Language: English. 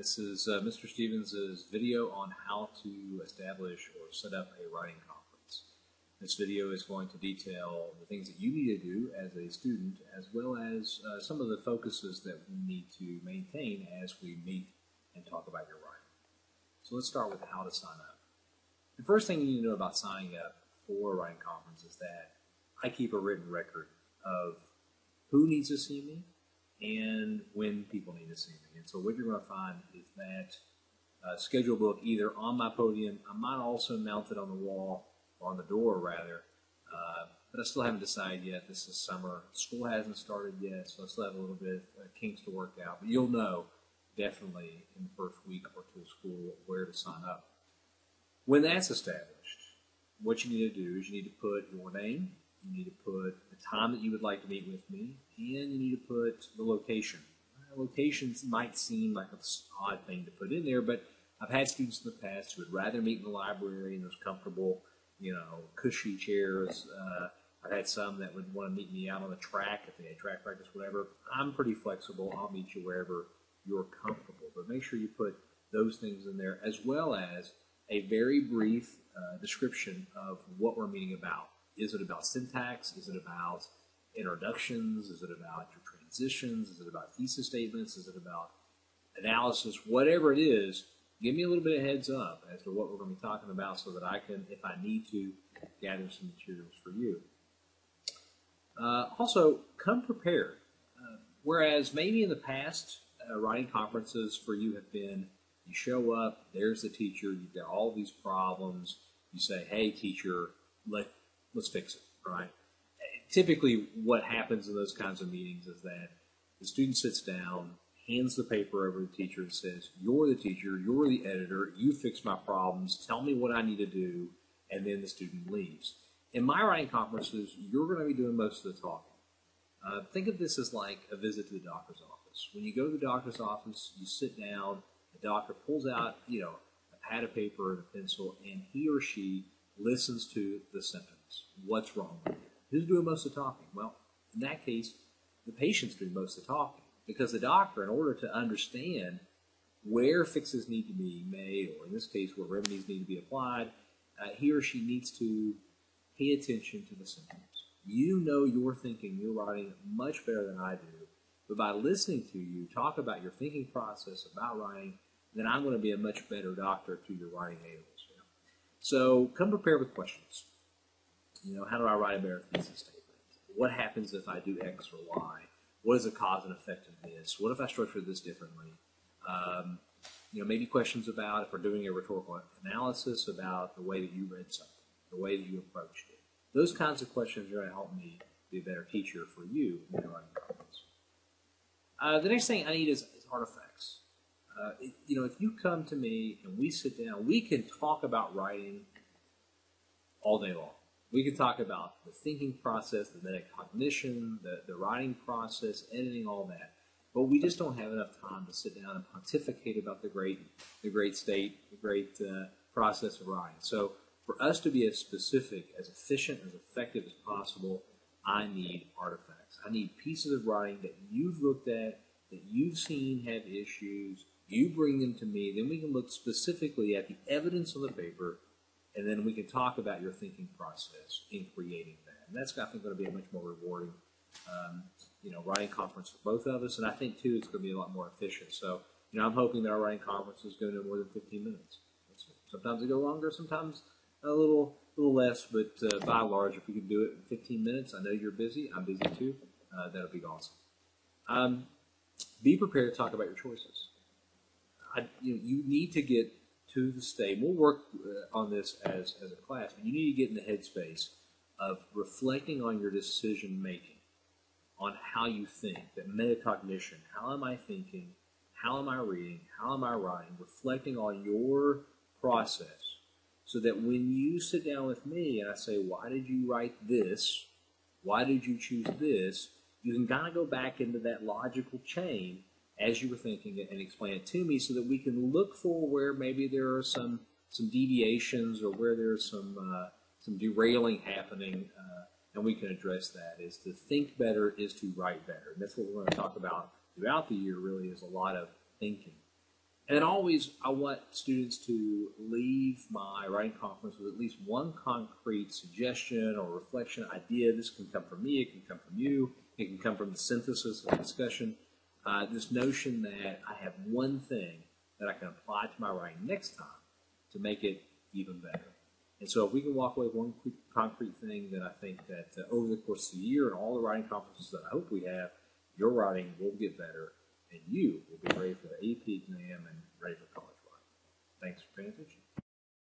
This is Mr. Stevens' video on how to establish or set up a writing conference. This video is going to detail the things that you need to do as a student, as well as some of the focuses that we need to maintain as we meet and talk about your writing. So let's start with how to sign up. The first thing you need to know about signing up for a writing conference is that I keep a written record of who needs to see me and when people need to see me. And so what you're going to find is that schedule book either on my podium. I might also mount it on the wall, or on the door rather, but I still haven't decided yet. This is summer. School hasn't started yet, so I still have a little bit of kinks to work out. But you'll know definitely in the first week or two of school where to sign up. When that's established, what you need to do is you need to put your name, you need to put the time that you would like to meet with me, and you need to put the location. Locations might seem like an odd thing to put in there, but I've had students in the past who would rather meet in the library in those comfortable, cushy chairs. I've had some that would want to meet me out on the track if they had track practice, whatever. I'm pretty flexible. I'll meet you wherever you're comfortable, but make sure you put those things in there, as well as a very brief description of what we're meeting about. Is it about syntax? Is it about introductions? Is it about your transitions? Is it about thesis statements? Is it about analysis? Whatever it is, give me a little bit of heads up as to what we're going to be talking about so that I can, if I need to, gather some materials for you. Also, come prepared. Whereas maybe in the past, writing conferences for you have been, you show up, there's the teacher, you've got all these problems, you say, hey teacher, let's fix it, right? Typically what happens in those kinds of meetings is that the student sits down, hands the paper over to the teacher and says, you're the teacher, you're the editor, you fix my problems, tell me what I need to do, and then the student leaves. In my writing conferences, you're going to be doing most of the talking. Think of this as like a visit to the doctor's office. When you go to the doctor's office, you sit down, the doctor pulls out, a pad of paper and a pencil, and he or she listens to the symptoms. What's wrong with you? Who's doing most of the talking? Well, in that case, the patient's doing most of the talking, because the doctor, in order to understand where fixes need to be made, or in this case, where remedies need to be applied, he or she needs to pay attention to the symptoms. You know your thinking, your writing much better than I do, but by listening to you talk about your thinking process about writing, then I'm going to be a much better doctor to your writing ails. So come prepared with questions. How do I write a better thesis statement? What happens if I do X or Y? What is the cause and effect of this? What if I structure this differently? Maybe questions about, if we're doing a rhetorical analysis, about the way that you read something, the way that you approached it. Those kinds of questions are going to help me be a better teacher for you in your writing conference. The next thing I need is artifacts. If you come to me and we sit down, we can talk about writing all day long. We can talk about the thinking process, the metacognition, the writing process, editing, all that. But we just don't have enough time to sit down and pontificate about the great process of writing. So for us to be as specific, as efficient, as effective as possible, I need artifacts. I need pieces of writing that you've looked at, that you've seen have issues. You bring them to me, then we can look specifically at the evidence on the paper, and then we can talk about your thinking process in creating that. And that's, I think, going to be a much more rewarding, writing conference for both of us. And I think, too, it's going to be a lot more efficient. So, I'm hoping that our writing conference is going to do more than 15 minutes. Sometimes they go longer, sometimes a little less, but by and large, if we can do it in 15 minutes, I know you're busy, I'm busy too, that'll be awesome. Be prepared to talk about your choices. You need to get to the state. We'll work on this as a class, but you need to get in the headspace of reflecting on your decision making, on how you think, that metacognition. How am I thinking? How am I reading? How am I writing? Reflecting on your process, so that when you sit down with me and I say, why did you write this? Why did you choose this? You can kind of go back into that logical chain as you were thinking it and explain it to me, so that we can look for where maybe there are some deviations, or where there's some derailing happening, and we can address that. Is to think better is to write better. And that's what we're going to talk about throughout the year, really, is a lot of thinking. And then always, I want students to leave my writing conference with at least one concrete suggestion or reflection idea. This can come from me, it can come from you, it can come from the synthesis of the discussion. This notion that I have one thing that I can apply to my writing next time to make it even better. And so if we can walk away with one quick, concrete thing, then I think that over the course of the year and all the writing conferences that I hope we have, your writing will get better and you will be ready for the AP exam and ready for college writing. Thanks for paying attention.